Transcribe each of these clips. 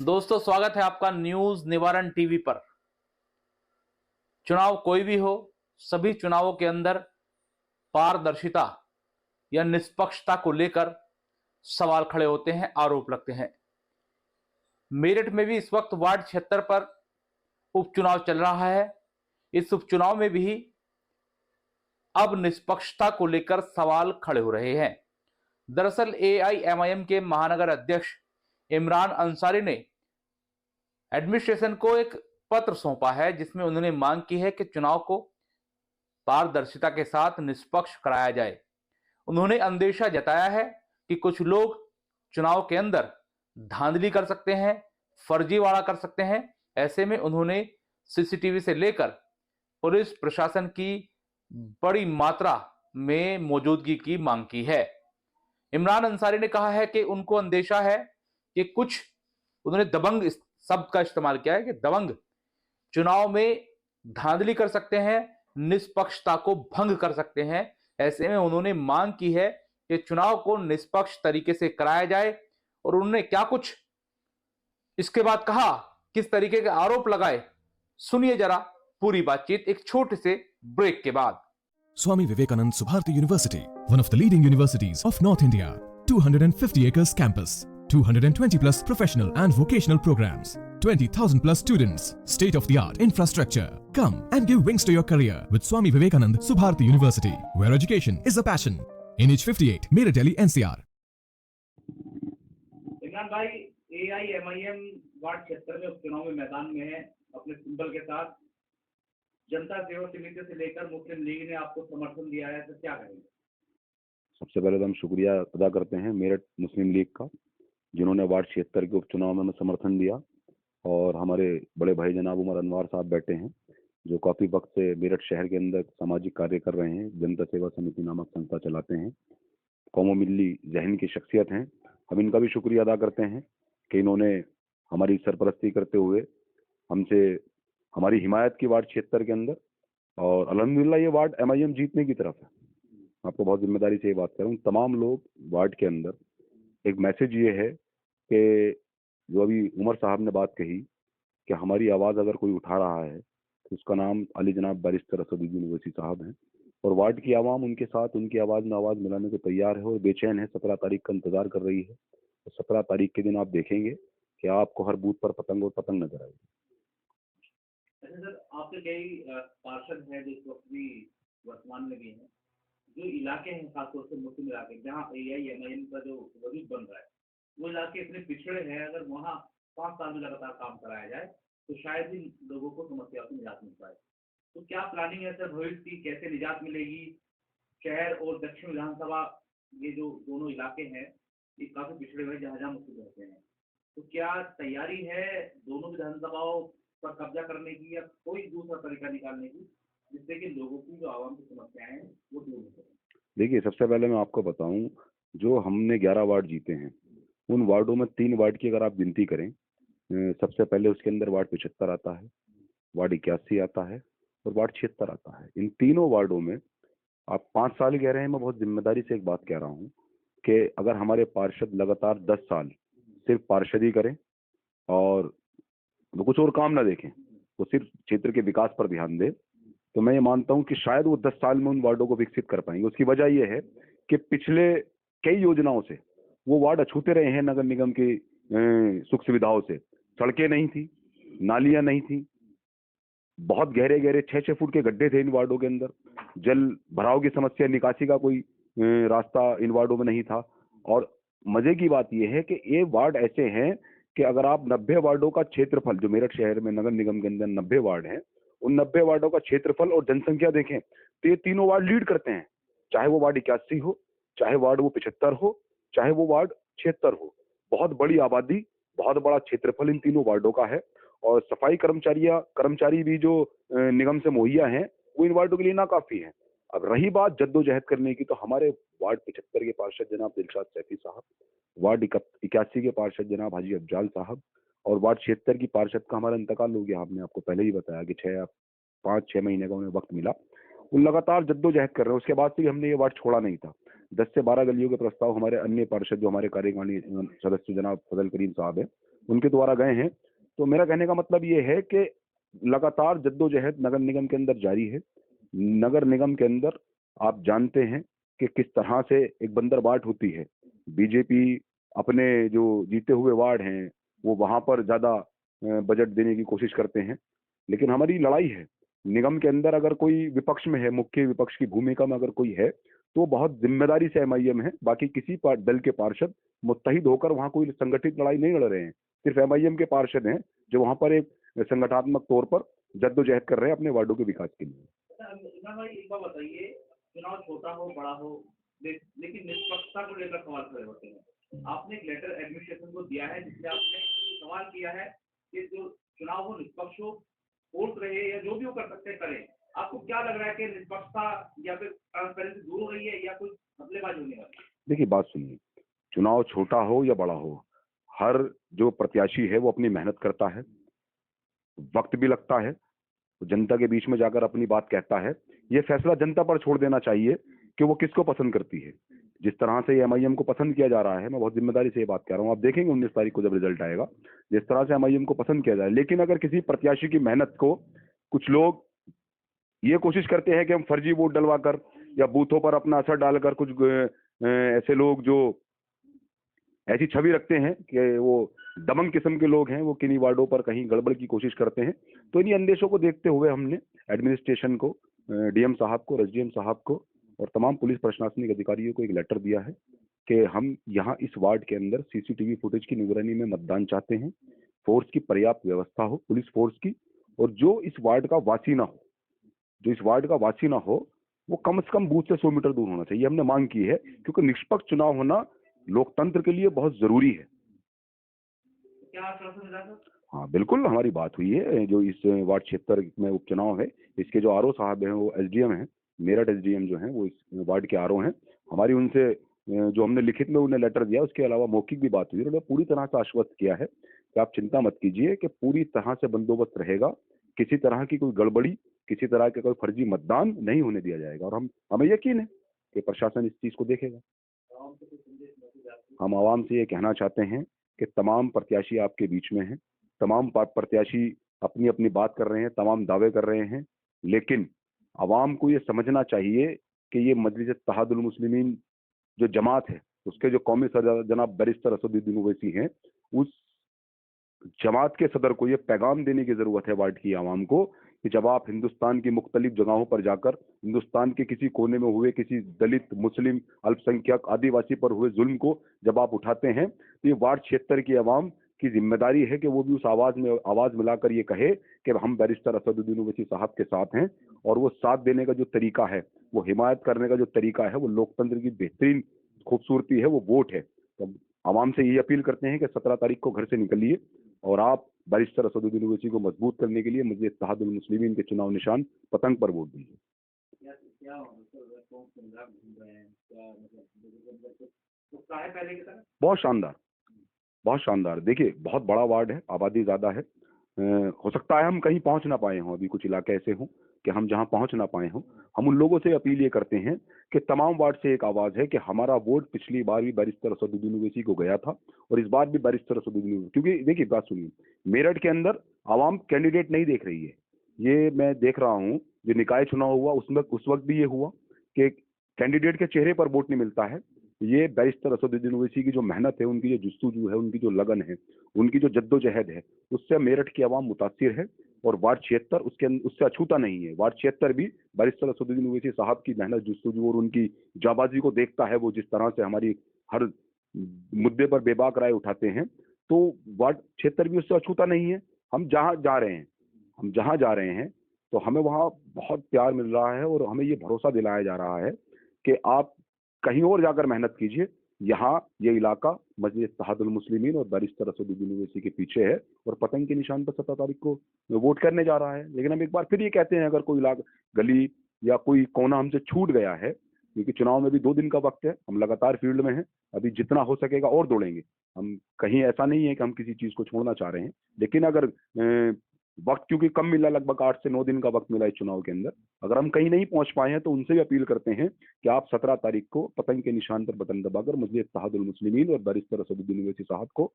दोस्तों, स्वागत है आपका न्यूज निवारण टीवी पर। चुनाव कोई भी हो, सभी चुनावों के अंदर पारदर्शिता या निष्पक्षता को लेकर सवाल खड़े होते हैं, आरोप लगते हैं। मेरठ में भी इस वक्त वार्ड 76 पर उपचुनाव चल रहा है। इस उपचुनाव में भी अब निष्पक्षता को लेकर सवाल खड़े हो रहे हैं। दरअसल एआईएमआईएम के महानगर अध्यक्ष इमरान अंसारी ने एडमिनिस्ट्रेशन को एक पत्र सौंपा है, जिसमें उन्होंने मांग की है कि चुनाव को पारदर्शिता के साथ निष्पक्ष कराया जाए। उन्होंने अंदेशा जताया है कि कुछ लोग चुनाव के अंदर धांधली कर सकते हैं, फर्जीवाड़ा कर सकते हैं। ऐसे में उन्होंने सीसीटीवी से लेकर पुलिस प्रशासन की बड़ी मात्रा में मौजूदगी की मांग की है। इमरान अंसारी ने कहा है कि उनको अंदेशा है कि कुछ, उन्होंने दबंग शब्द का इस्तेमाल किया है, कि दबंग चुनाव में धांधली कर सकते हैं, निष्पक्षता को भंग कर सकते हैं। ऐसे में उन्होंने मांग की है कि चुनाव को निष्पक्ष तरीके से कराया जाए। और उन्होंने क्या कुछ इसके बाद कहा, किस तरीके के आरोप लगाए, सुनिए जरा पूरी बातचीत एक छोटे से ब्रेक के बाद। Swami Vivekanand Subharti University, one of the leading universities of North India. 250 acres campus, 220 plus professional and vocational programs, 20,000 plus students, state-of-the-art infrastructure. Come and give wings to your career with Swami Vivekanand Subharti University, where education is a passion. NH 58, Meerut, Delhi, NCR. Imran भाई, AIMIM ward 76 में उपचुनाव में मैदान में है अपने symbol के साथ। जनता सेवा समिति से लेकर मुस्लिम लीग ने आपको समर्थन दिया है, तो क्या कहेंगे? सबसे पहले तो हम शुक्रिया अदा करते हैं मेरठ मुस्लिम लीग का, जिन्होंने वार्ड 76 के उपचुनाव में हमें समर्थन दिया। और हमारे बड़े भाई जनाब उमर अनवर साहब बैठे हैं, जो काफ़ी वक्त से मेरठ शहर के अंदर सामाजिक कार्य कर रहे हैं, जनता सेवा समिति नामक संस्था चलाते हैं, कौमो मिल्ली जहन की शख्सियत हैं। हम इनका भी शुक्रिया अदा करते हैं कि इन्होंने हमारी सरपरस्ती करते हुए हमसे हमारी हिमायत की वार्ड 76 के अंदर। और अल्हम्दुलिल्लाह ये वार्ड एमआईएम जीतने की तरफ है। आपको बहुत जिम्मेदारी से ये बात कर रहा हूँ, तमाम लोग वार्ड के अंदर। एक मैसेज ये है कि जो अभी उमर साहब ने बात कही कि हमारी आवाज़ अगर कोई उठा रहा है तो उसका नाम अली जनाब बैरिस्टर असदुद्दीन ओवैसी साहब हैं। और वार्ड की आवाम उनके साथ, उनकी आवाज़ में आवाज़ मिलाने को तैयार है और बेचैन है, 17 तारीख का इंतजार कर रही है। तो 17 तारीख के दिन आप देखेंगे कि आपको हर बूथ पर पतंग और पतंग नजर आएगी। अच्छा सर, आपके कई पार्षद हैं जो इस वक्त भी वर्तमान में भी हैं, जो इलाके हैं खासतौर से मुस्लिम इलाके जहाँ एआईएमआईएम का जो वजूद बन रहा है, वो इलाके इतने पिछड़े हैं, अगर वहाँ 5 साल में लगातार काम कराया जाए तो शायद ही लोगों को समस्या से निजात मिल पाए। तो क्या प्लानिंग है सर भविष्य की, कैसे निजात मिलेगी? शहर और दक्षिण विधानसभा, ये जो दोनों इलाके हैं, ये काफी पिछड़े हुए जहाँ जहाँ मुस्लिम रहते हैं, तो क्या तैयारी है दोनों विधानसभाओं पर कब्जा करने की या कोई दूसरा तरीका निकालने की, जिससे कि लोगों की जो आवाम की समस्याएं हैं वो दूर हो सकें? देखिए, सबसे पहले मैं आपको बताऊं, जो हमने 11 वार्ड जीते हैं, उन वार्डों में 3 वार्ड की अगर आप गिनती करें, सबसे पहले उसके अंदर वार्ड 75 आता है, वार्ड 81 आता है और वार्ड 76 आता है। इन तीनों वार्डों में आप 5 साल कह रहे हैं, मैं बहुत जिम्मेदारी से एक बात कह रहा हूँ कि अगर हमारे पार्षद लगातार 10 साल सिर्फ पार्षदी करें और वो कुछ और काम ना देखें, वो सिर्फ क्षेत्र के विकास पर ध्यान दे, तो मैं ये मानता हूं कि शायद वो 10 साल में उन वार्डों को विकसित कर पाएंगे। उसकी वजह ये है कि पिछले कई योजनाओं से वो वार्ड अछूते रहे हैं। नगर निगम की सुख सुविधाओं से सड़कें नहीं थी, नालियां नहीं थी, बहुत गहरे गहरे 6-6 फुट के गड्ढे थे इन वार्डों के अंदर, जल भराव की समस्या, निकासी का कोई रास्ता इन वार्डों में नहीं था। और मजे की बात यह है कि ये वार्ड ऐसे हैं कि अगर आप 90 वार्डों का क्षेत्रफल, जो मेरठ शहर में नगर निगम के अंदर 90 वार्ड हैं, उन 90 वार्डों का क्षेत्रफल और जनसंख्या देखें तो ये तीनों वार्ड लीड करते हैं। चाहे वो वार्ड 81 हो, चाहे वार्ड वो 75 हो, चाहे वो वार्ड 76 हो। बहुत बड़ी आबादी, बहुत बड़ा क्षेत्रफल इन तीनों वार्डों का है। और सफाई कर्मचारी भी जो निगम से मुहैया हैं, वो इन वार्डों के लिए नाकाफी है। अब रही बात जद्दोजहद करने की, तो हमारे वार्ड 75 के पार्षद जनाब दिलशाद सैफी साहब, वार्ड 81 के पार्षद जनाब हाजी अफजाल साहब और वार्ड 76 की पार्षद का हमारा इंतकाल हो गया। हमने आपको पहले ही बताया कि 5-6 महीने का उन्हें वक्त मिला। वो लगातार जद्दोजहद कर रहे हैं। उसके बाद से हमने ये वार्ड छोड़ा नहीं था। 10 से 12 गलियों के प्रस्ताव हमारे अन्य पार्षद, जो हमारे कार्यकारिणी सदस्य जनाब फजल करीम साहब हैं, उनके द्वारा गए हैं। तो मेरा कहने का मतलब ये है कि लगातार जद्दोजहद नगर निगम के अंदर जारी है। नगर निगम के अंदर आप जानते हैं कि किस तरह से एक बंदरबाट होती है। बीजेपी अपने जो जीते हुए वार्ड हैं वो वहां पर ज्यादा बजट देने की कोशिश करते हैं, लेकिन हमारी लड़ाई है निगम के अंदर। अगर कोई विपक्ष में है, मुख्य विपक्ष की भूमिका में अगर कोई है, तो बहुत जिम्मेदारी से एमआईएम है। बाकी किसी दल के पार्षद मुत्तहिद होकर वहां कोई संगठित लड़ाई नहीं लड़ रहे हैं। सिर्फ एमआईएम के पार्षद हैं जो वहां पर एक संगठनात्मक तौर पर जद्दोजहद कर रहे हैं अपने वार्डों के विकास के लिए। इमरान भाई एक बात बताइए, चुनाव छोटा हो बड़ा हो लेकिन निष्पक्षता को लेकर सवाल खड़े होते हैं। आपने एक लेटर एडमिनिस्ट्रेशन को दिया है जिससे आपने सवाल किया है कि जो चुनाव हो निष्पक्ष हो, वोट रहे या जो भी वो कर सकते करें। आपको क्या लग रहा है कि निष्पक्षता या फिर ट्रांसपेरेंसी दूर हो रही है या कुछ घपलेबाजी होने वाली है? देखिए बात सुनिए, चुनाव छोटा हो या बड़ा हो, हर जो प्रत्याशी है वो अपनी मेहनत करता है, वक्त भी लगता है, जनता के बीच में जाकर अपनी बात कहता है। ये फैसला जनता पर छोड़ देना चाहिए कि वो किसको पसंद करती है। जिस तरह से एमआईएम को पसंद किया जा रहा है, मैं बहुत जिम्मेदारी से ये बात कह रहा हूँ, आप देखेंगे 19 तारीख को जब रिजल्ट आएगा, जिस तरह से एमआईएम को पसंद किया जाए। लेकिन अगर किसी प्रत्याशी की मेहनत को कुछ लोग ये कोशिश करते हैं कि हम फर्जी वोट डलवा कर या बूथों पर अपना असर डालकर, कुछ ऐसे लोग जो ऐसी छवि रखते हैं कि वो दमंग किस्म के लोग हैं, वो किन्हीं वार्डों पर कहीं गड़बड़ की कोशिश करते हैं। तो इन्हीं अंदेशों को देखते हुए हमने एडमिनिस्ट्रेशन को, डीएम साहब को, एसडीएम साहब को और तमाम पुलिस प्रशासनिक अधिकारियों को एक लेटर दिया है कि हम यहाँ इस वार्ड के अंदर सीसीटीवी फुटेज की निगरानी में मतदान चाहते हैं। फोर्स की पर्याप्त व्यवस्था हो, पुलिस फोर्स की, और जो इस वार्ड का वासी ना हो, जो इस वार्ड का वासी ना हो, वो कम से कम बूथ से 100 मीटर दूर होना चाहिए। हमने मांग की है क्योंकि निष्पक्ष चुनाव होना लोकतंत्र के लिए बहुत जरूरी है। क्या आश्वासन मिला सर? हाँ बिल्कुल, हमारी बात हुई है। जो इस वार्ड क्षेत्र में उपचुनाव है, इसके जो आरओ साहब हैं वो एसडीएम हैं, मेरठ एसडीएम जो हैं वो इस वार्ड के आरओ हैं। हमारी उनसे जो हमने लिखित में उन्हें लेटर दिया, उसके अलावा मौखिक भी बात हुई। उन्होंने पूरी तरह से आश्वस्त किया है कि आप चिंता मत कीजिए कि पूरी तरह से बंदोबस्त रहेगा, किसी तरह की कोई गड़बड़ी, किसी तरह का कोई फर्जी मतदान नहीं होने दिया जाएगा। और हमें यकीन है कि प्रशासन इस चीज को देखेगा। हम आवाम से ये कहना चाहते हैं कि तमाम प्रत्याशी आपके बीच में हैं, तमाम प्रत्याशी अपनी अपनी बात कर रहे हैं, तमाम दावे कर रहे हैं, लेकिन आवाम को ये समझना चाहिए कि ये मजलिस इत्तेहादुल मुस्लिमीन जो जमात है, उसके जो कौमी सदर जनाब बैरिस्टर असदुद्दीन ओवैसी हैं, उस जमात के सदर को ये पैगाम देने की जरूरत है वार्ड की आवाम को कि जब आप हिंदुस्तान की मुख्तलिफ जगहों पर जाकर हिंदुस्तान के किसी कोने में हुए किसी दलित, मुस्लिम, अल्पसंख्यक, आदिवासी पर हुए जुल्म को जब आप उठाते हैं, तो ये वार्ड क्षेत्र की आवाम की जिम्मेदारी है कि वो भी उस आवाज में आवाज मिलाकर ये कहे कि हम बैरिस्टर असदुद्दीन ओवैसी साहब के साथ हैं। और वो साथ देने का जो तरीका है, वो हिमायत करने का जो तरीका है, वो लोकतंत्र की बेहतरीन खूबसूरती है, वो वोट है। तो आवाम से यही अपील करते हैं कि 17 तारीख को घर से निकलिए और आप बैरिस्टर असदुद्दीन ओवैसी को मजबूत करने के लिए मजलिस इत्तेहादुल मुस्लिमीन के चुनाव निशान पतंग पर वोट दीजिए। बहुत शानदार, बहुत शानदार। देखिए बहुत बड़ा वार्ड है, आबादी ज्यादा है, हो सकता है हम कहीं पहुंच ना पाए हों, अभी कुछ इलाके ऐसे हों कि हम जहां पहुंच ना पाए हों। हम उन लोगों से अपील ये करते हैं कि तमाम वार्ड से एक आवाज है कि हमारा वोट पिछली बार भी बैरिस्टर असदुद्दीन ओवैसी को गया था और इस बार भी बैरिस्टर असदुद्दीन ओवैसी, क्योंकि देखिए बात सुनिए, मेरठ के अंदर आवाम कैंडिडेट नहीं देख रही है। ये मैं देख रहा हूँ, जो निकाय चुनाव हुआ उसमें उस वक्त भी ये हुआ कि कैंडिडेट के चेहरे पर वोट नहीं मिलता है। ये बैरिस्टर असदुद्दीन ओवैसी की जो मेहनत है, उनकी जो जुस्तुजू है, उनकी जो लगन है, उनकी जो जद्दोजहद है, उससे मेरठ की आवाम मुतासिर है। और वार्ड 76 उससे अछूता नहीं है। वार्ड 76 भी बैरिस्टर असदुद्दीन ओवैसी साहब की मेहनत, जुस्तुजू और उनकी जाबाजी को देखता है। वो जिस तरह से हमारी हर मुद्दे पर बेबाक राय उठाते हैं, तो वार्ड 76 भी उससे अछूता नहीं है। हम जहाँ जा रहे हैं तो हमें वहाँ बहुत प्यार मिल रहा है और हमें ये भरोसा दिलाया जा रहा है कि आप कहीं और जाकर मेहनत कीजिए। यहाँ ये इलाका मजलिस इत्तेहादुल मुस्लिमीन और बैरिस्टर असदुद्दीन ओवैसी के पीछे है और पतंग के निशान पर 17 तारीख को वोट करने जा रहा है। लेकिन हम एक बार फिर ये कहते हैं, अगर कोई इलाका, गली या कोई कोना हमसे छूट गया है, क्योंकि चुनाव में भी 2 दिन का वक्त है, हम लगातार फील्ड में हैं, अभी जितना हो सकेगा और दौड़ेंगे। हम कहीं ऐसा नहीं है कि हम किसी चीज को छोड़ना चाह रहे हैं, लेकिन अगर वक्त क्योंकि कम मिला, लगभग 8 से 9 दिन का वक्त मिला इस चुनाव के अंदर। अगर हम कहीं नहीं पहुंच पाए हैं तो उनसे भी अपील करते हैं कि आप 17 तारीख को पतंग के निशान पर बटन दबाकर मजलिस इत्तेहादुल मुस्लिमीन और बैरिस्टर असदुद्दीन ओवैसी साहब को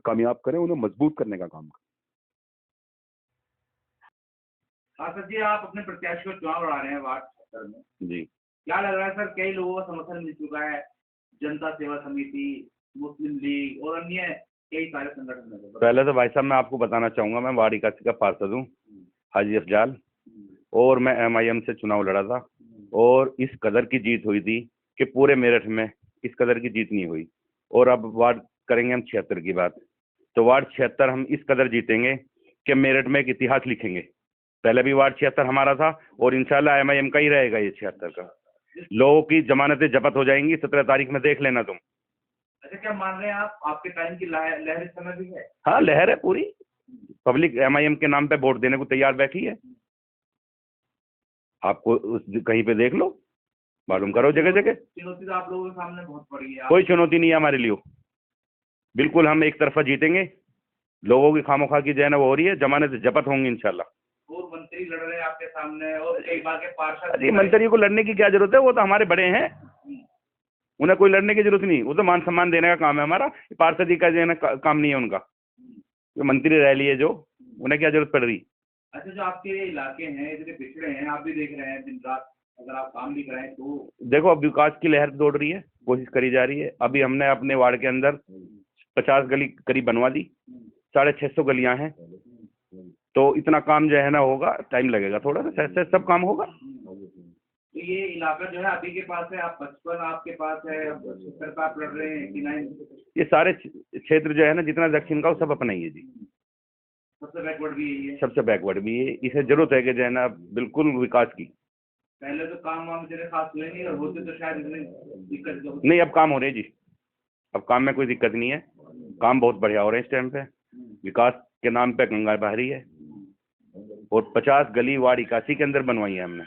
कामयाब करें, उन्हें मजबूत करने का काम करें। हाँ सर जी, आप अपने प्रत्याशी को चुनाव लड़ा रहे हैं वार्ड 76 में, जी, क्या लग रहा है सर? कई लोगों का समर्थन मिल चुका है, जनता सेवा समिति, मुस्लिम लीग और अन्य कई सारे संगठन है। पहले तो भाई साहब मैं आपको बताना चाहूंगा, मैं वार्ड 81 का पार्षद हूँ, हाजी अफजाल, और मैं MIM से चुनाव लड़ा था और इस कदर की जीत हुई थी कि पूरे मेरठ में इस कदर की जीत नहीं हुई। और अब वार्ड करेंगे हम 76 की बात, तो वार्ड 76 हम इस कदर जीतेंगे कि मेरठ में एक इतिहास लिखेंगे। पहले भी वार्ड 76 हमारा था और इंशाल्लाह MIM का ही रहेगा ये 76 का। लोगों की जमानतें जब्त हो जाएंगी 17 तारीख में, देख लेना तुम। अच्छा, क्या मान रहे हैं आप, आपके टाइम की लहर इस समय भी है? हाँ, लहर है पूरी, पब्लिक MIM के नाम पे वोट देने को तैयार बैठी है। आपको कहीं पे देख लो, मालूम करो जगह जगह। चुनौती तो आप लोगों के सामने बहुत बड़ी है। कोई चुनौती नहीं है हमारे लिए, बिल्कुल हम एक तरफा जीतेंगे। लोगों की खामोखा की जैन वो हो रही है, जमानत जब्त होंगी इंशाल्लाह। और मंत्री लड़ रहे हैं आपके सामने और कई बार के पार्षद। अरे मंत्री को लड़ने की क्या जरूरत है, वो तो हमारे बड़े हैं, उन्हें कोई लड़ने की जरूरत नहीं। वो तो मान सम्मान देने का काम है हमारा, पार्षदी का देना काम नहीं है उनका। जो मंत्री रह लिए जो, उन्हें क्या जरूरत पड़ रही। अच्छा, जो आपके इलाके हैं इतने पिछड़े हैं, आप भी देख रहे हैं दिन रात, अगर आप काम भी कराएं तो देखो अब विकास की लहर दौड़ रही है, कोशिश करी जा रही है। अभी हमने अपने वार्ड के अंदर 50 गली करीब बनवा दी, 650 गलियां हैं, तो इतना काम जो है ना होगा, टाइम लगेगा थोड़ा सा, सहज सब काम होगा। तो ये इलाका जो है अभी के पास है, आप 55 आपके पास है, 76 आप लड़ रहे हैं कि नहीं? ये सारे क्षेत्र जो है ना, जितना दक्षिण का वो सब अपना ही है जी। सबसे बैकवर्ड भी यही है। सबसे बैकवर्ड भी है, इसे जरूरत है कि जो है ना बिल्कुल विकास की। पहले तो काम वाम इतने खास हुए नहीं, और होते तो शायद इतनी दिक्कत जो नहीं, अब काम हो रहे हैं जी, अब काम में कोई दिक्कत नहीं है, काम बहुत बढ़िया हो रहे हैं इस टाइम पे। विकास के नाम पे गंगा बह रही है और 50 गली वार्ड 81 के अंदर बनवाई है हमने।